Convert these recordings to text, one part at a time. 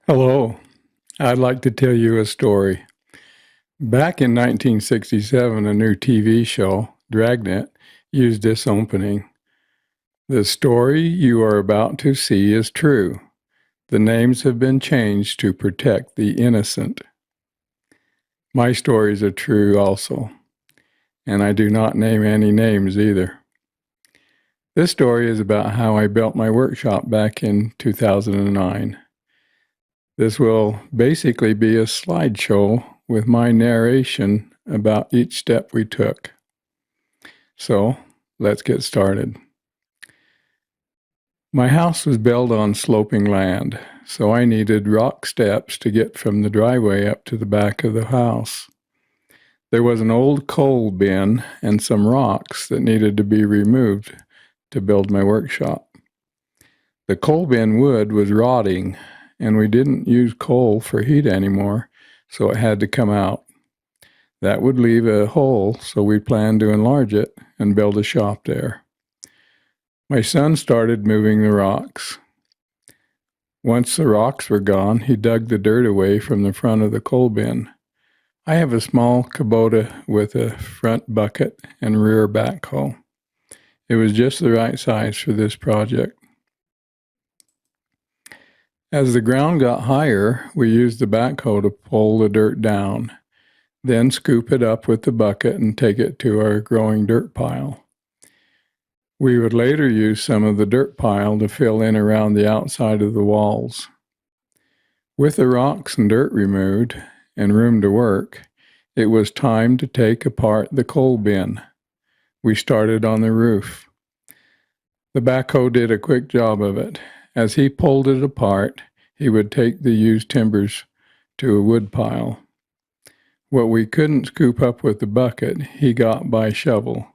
Hello, I'd like to tell you a story. Back in 1967, a new TV show, Dragnet, used this opening. The story you are about to see is true. The names have been changed to protect the innocent. My stories are true also, and I do not name any names either. This story is about how I built my workshop back in 2009. This will basically be a slideshow with my narration about each step we took. So let's get started. My house was built on sloping land, so I needed rock steps to get from the driveway up to the back of the house. There was an old coal bin and some rocks that needed to be removed to build my workshop. The coal bin wood was rotting, and we didn't use coal for heat anymore, so it had to come out. That would leave a hole, so we planned to enlarge it and build a shop there. My son started moving the rocks. Once the rocks were gone, he dug the dirt away from the front of the coal bin. I have a small Kubota with a front bucket and rear backhoe. It was just the right size for this project. As the ground got higher, we used the backhoe to pull the dirt down, then scoop it up with the bucket and take it to our growing dirt pile. We would later use some of the dirt pile to fill in around the outside of the walls. With the rocks and dirt removed and room to work, it was time to take apart the coal bin. We started on the roof. The backhoe did a quick job of it. As he pulled it apart, he would take the used timbers to a wood pile. What we couldn't scoop up with the bucket, he got by shovel.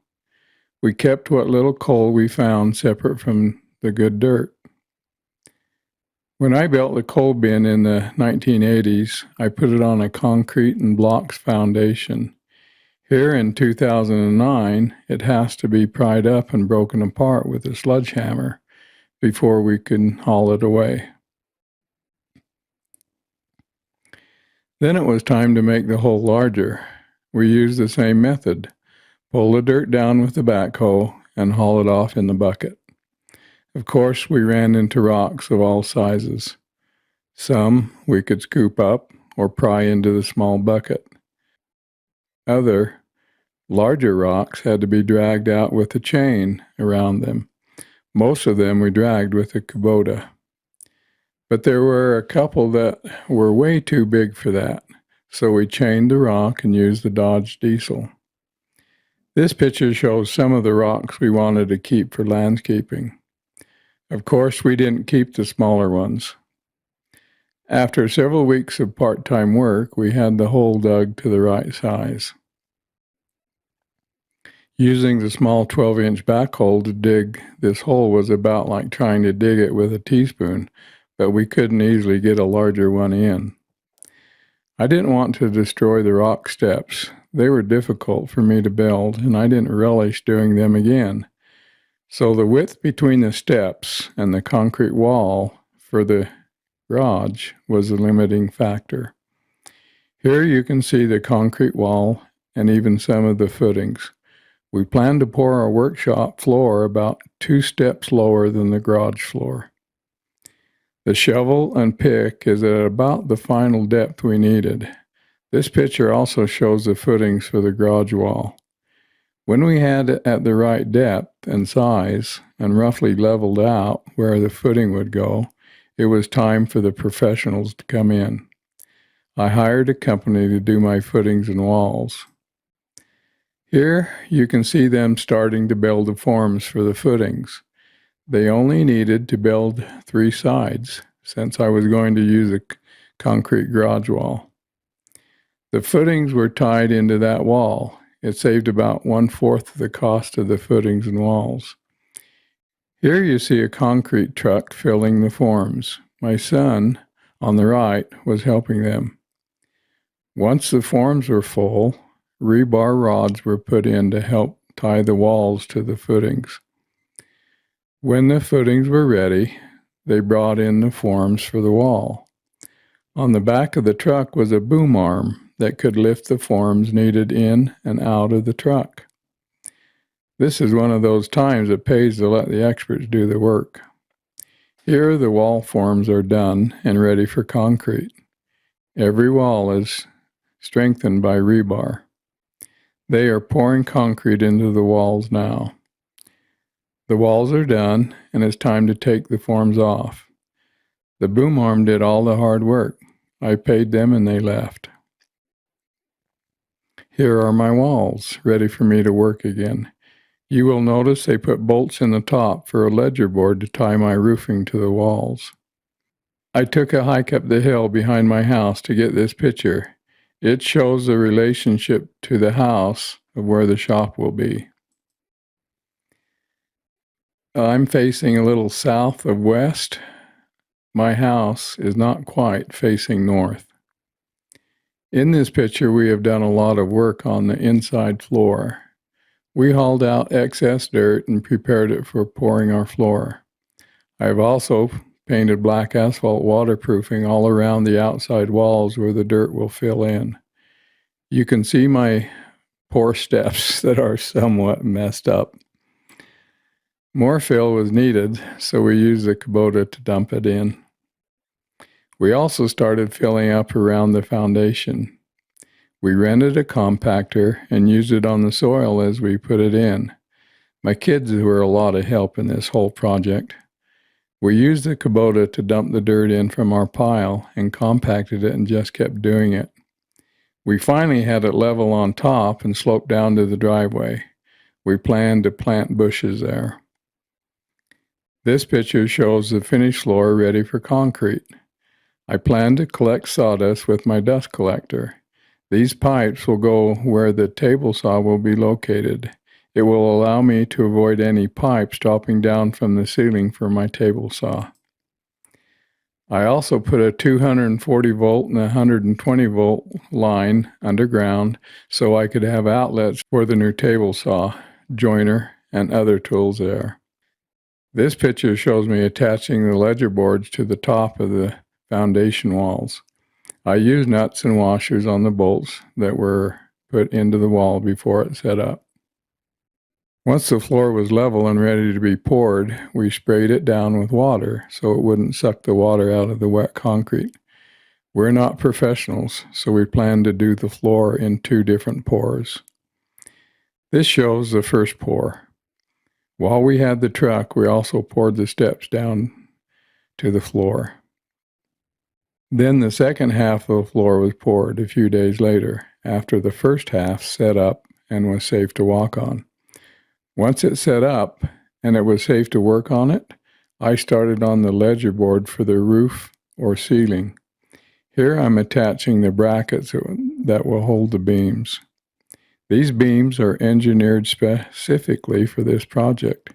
We kept what little coal we found separate from the good dirt. When I built the coal bin in the 1980s, I put it on a concrete and blocks foundation. Here in 2009, it has to be pried up and broken apart with a sledgehammer before we can haul it away. Then it was time to make the hole larger. We used the same method. Pull the dirt down with the backhoe and haul it off in the bucket. Of course, we ran into rocks of all sizes. Some we could scoop up or pry into the small bucket. Other, larger rocks had to be dragged out with a chain around them. Most of them we dragged with a Kubota. But there were a couple that were way too big for that, so we chained the rock and used the Dodge diesel. This picture shows some of the rocks we wanted to keep for landscaping. Of course, we didn't keep the smaller ones. After several weeks of part-time work, we had the hole dug to the right size. Using the small 12-inch backhoe to dig this hole was about like trying to dig it with a teaspoon, but we couldn't easily get a larger one in. I didn't want to destroy the rock steps. They were difficult for me to build, and I didn't relish doing them again. So the width between the steps and the concrete wall for the garage was the limiting factor. Here you can see the concrete wall and even some of the footings. We planned to pour our workshop floor about 2 steps lower than the garage floor. The shovel and pick is at about the final depth we needed. This picture also shows the footings for the garage wall. When we had it at the right depth and size and roughly leveled out where the footing would go, it was time for the professionals to come in. I hired a company to do my footings and walls. Here you can see them starting to build the forms for the footings. They only needed to build 3 sides since I was going to use a concrete garage wall. The footings were tied into that wall. It saved about 1/4 of the cost of the footings and walls. Here you see a concrete truck filling the forms. My son, on the right, was helping them. Once the forms were full, rebar rods were put in to help tie the walls to the footings. When the footings were ready, they brought in the forms for the wall. On the back of the truck was a boom arm that could lift the forms needed in and out of the truck. This is one of those times it pays to let the experts do the work. Here the wall forms are done and ready for concrete. Every wall is strengthened by rebar. They are pouring concrete into the walls now. The walls are done, and it's time to take the forms off. The boom arm did all the hard work. I paid them and they left. Here are my walls, ready for me to work again. You will notice they put bolts in the top for a ledger board to tie my roofing to the walls. I took a hike up the hill behind my house to get this picture. It shows the relationship to the house of where the shop will be. I'm facing a little south of west. My house is not quite facing north. In this picture, we have done a lot of work on the inside floor. We hauled out excess dirt and prepared it for pouring our floor. I have also painted black asphalt waterproofing all around the outside walls where the dirt will fill in. You can see my poor steps that are somewhat messed up. More fill was needed, so we used the Kubota to dump it in. We also started filling up around the foundation. We rented a compactor and used it on the soil as we put it in. My kids were a lot of help in this whole project. We used the Kubota to dump the dirt in from our pile and compacted it and just kept doing it. We finally had it level on top and sloped down to the driveway. We planned to plant bushes there. This picture shows the finished floor ready for concrete. I plan to collect sawdust with my dust collector. These pipes will go where the table saw will be located. It will allow me to avoid any pipes dropping down from the ceiling for my table saw. I also put a 240 volt and 120 volt line underground so I could have outlets for the new table saw, joiner, and other tools there. This picture shows me attaching the ledger boards to the top of the foundation walls. I used nuts and washers on the bolts that were put into the wall before it set up. Once the floor was level and ready to be poured, we sprayed it down with water so it wouldn't suck the water out of the wet concrete. We're not professionals, so we planned to do the floor in 2 different pours. This shows the first pour. While we had the truck, we also poured the steps down to the floor. Then the second half of the floor was poured a few days later, after the first half set up and was safe to walk on. Once it set up and it was safe to work on it, I started on the ledger board for the roof or ceiling. Here I'm attaching the brackets that will hold the beams. These beams are engineered specifically for this project.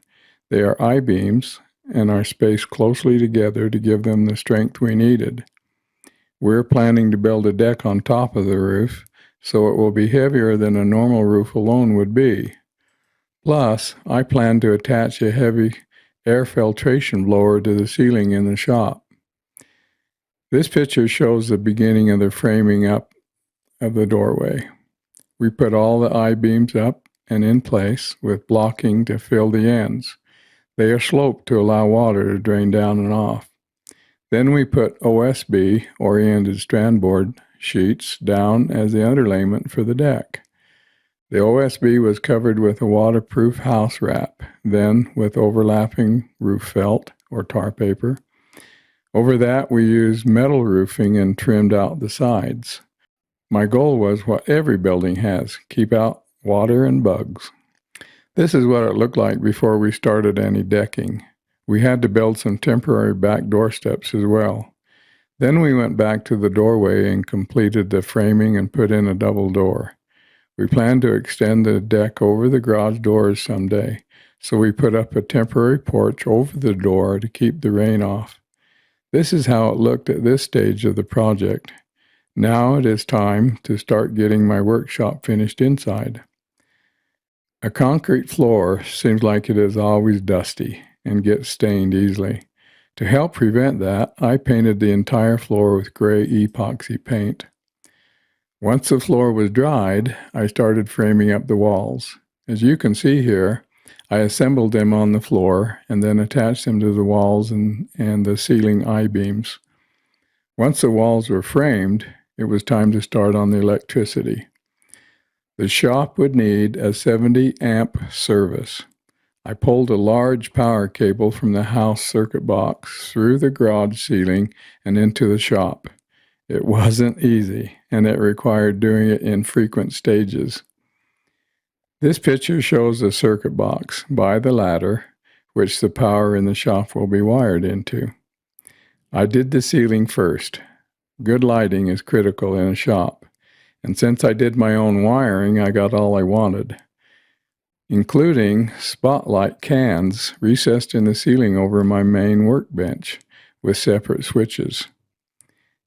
They are I-beams and are spaced closely together to give them the strength we needed. We're planning to build a deck on top of the roof, so it will be heavier than a normal roof alone would be. Plus, I plan to attach a heavy air filtration blower to the ceiling in the shop. This picture shows the beginning of the framing up of the doorway. We put all the I-beams up and in place with blocking to fill the ends. They are sloped to allow water to drain down and off. Then we put OSB, oriented strand board, sheets down as the underlayment for the deck. The OSB was covered with a waterproof house wrap, then with overlapping roof felt or tar paper. Over that, we used metal roofing and trimmed out the sides. My goal was what every building has: keep out water and bugs. This is what it looked like before we started any decking. We had to build some temporary back door steps as well. Then we went back to the doorway and completed the framing and put in a double door. We planned to extend the deck over the garage doors someday, so we put up a temporary porch over the door to keep the rain off. This is how it looked at this stage of the project. Now it is time to start getting my workshop finished inside. A concrete floor seems like it is always dusty and gets stained easily. To help prevent that, I painted the entire floor with gray epoxy paint. Once the floor was dried, I started framing up the walls. As you can see here, I assembled them on the floor and then attached them to the walls and the ceiling I-beams. Once the walls were framed, it was time to start on the electricity. The shop would need a 70-amp service. I pulled a large power cable from the house circuit box through the garage ceiling and into the shop. It wasn't easy, and it required doing it in frequent stages. This picture shows the circuit box by the ladder, which the power in the shop will be wired into. I did the ceiling first. Good lighting is critical in a shop, and since I did my own wiring, I got all I wanted, including spotlight cans recessed in the ceiling over my main workbench with separate switches,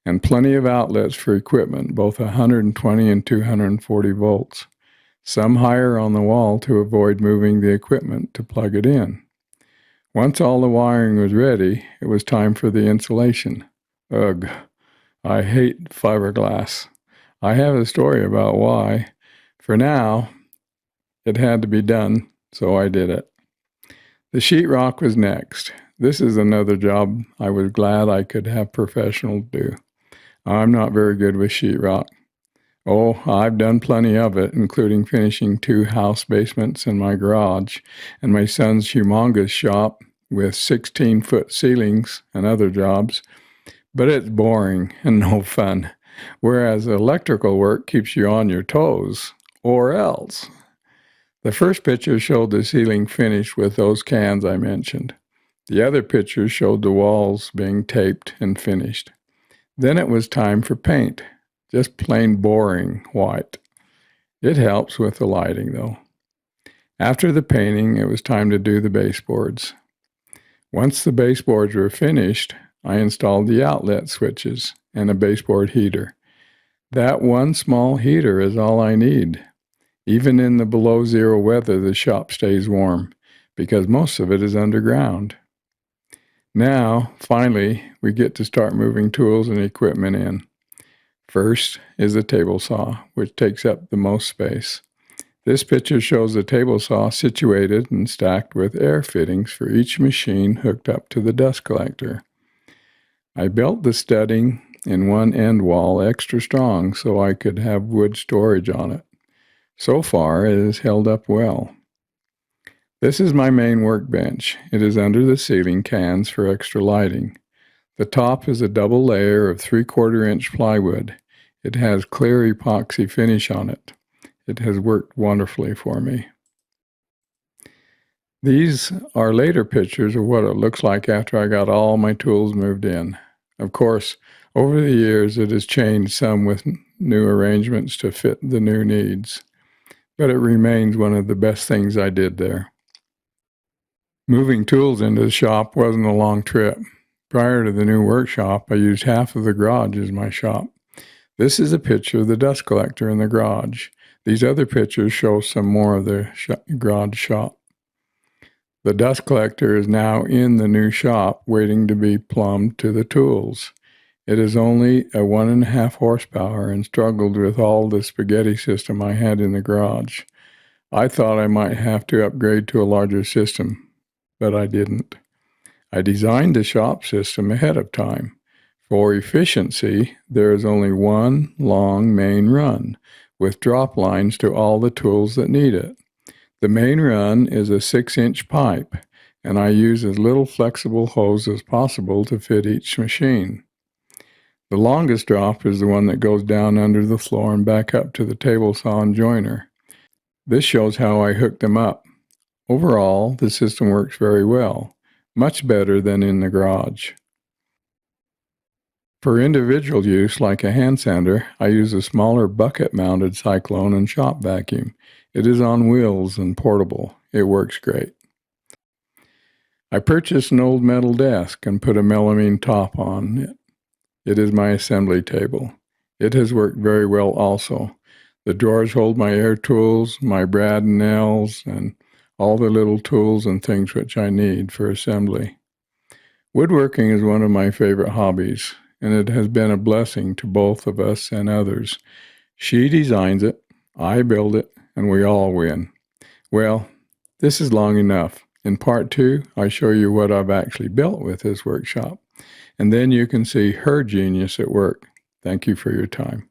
and plenty of outlets for equipment, both 120 and 240 volts, some higher on the wall to avoid moving the equipment to plug it in. Once all the wiring was ready, it was time for the insulation. Ugh, I hate fiberglass. I have a story about why. For now, it had to be done, so I did it. The sheetrock was next. This is another job I was glad I could have professionals do. I'm not very good with sheetrock. Oh, I've done plenty of it, including finishing 2 house basements in my garage and my son's humongous shop with 16-foot ceilings and other jobs, but it's boring and no fun, whereas electrical work keeps you on your toes, or else. The first picture showed the ceiling finished with those cans I mentioned. The other picture showed the walls being taped and finished. Then it was time for paint, just plain boring white. It helps with the lighting though. After the painting, it was time to do the baseboards. Once the baseboards were finished, I installed the outlet switches and a baseboard heater. That one small heater is all I need. Even in the below zero weather, the shop stays warm because most of it is underground. Now, finally, we get to start moving tools and equipment in. First is the table saw, which takes up the most space. This picture shows the table saw situated and stacked with air fittings for each machine hooked up to the dust collector. I built the studding in one end wall extra strong so I could have wood storage on it. So far, it has held up well. This is my main workbench. It is under the ceiling cans for extra lighting. The top is a double layer of 3/4-inch plywood. It has clear epoxy finish on it. It has worked wonderfully for me. These are later pictures of what it looks like after I got all my tools moved in. Of course, over the years it has changed some with new arrangements to fit the new needs, but it remains one of the best things I did there. Moving tools into the shop wasn't a long trip. Prior to the new workshop, I used half of the garage as my shop. This is a picture of the dust collector in the garage. These other pictures show some more of the garage shop. The dust collector is now in the new shop, waiting to be plumbed to the tools. It is only a 1.5 horsepower and struggled with all the spaghetti system I had in the garage. I thought I might have to upgrade to a larger system, but I didn't. I designed the shop system ahead of time. For efficiency, there is only one long main run with drop lines to all the tools that need it. The main run is a 6-inch pipe, and I use as little flexible hose as possible to fit each machine. The longest drop is the one that goes down under the floor and back up to the table saw and joiner. This shows how I hook them up. Overall, the system works very well, much better than in the garage. For individual use, like a hand sander, I use a smaller bucket-mounted cyclone and shop vacuum. It is on wheels and portable. It works great. I purchased an old metal desk and put a melamine top on it. It is my assembly table. It has worked very well also. The drawers hold my air tools, my brad and nails, and all the little tools and things which I need for assembly. Woodworking is one of my favorite hobbies, and it has been a blessing to both of us and others. She designs it, I build it, and we all win. Well, this is long enough. In part 2, I show you what I've actually built with this workshop, and then you can see her genius at work. Thank you for your time.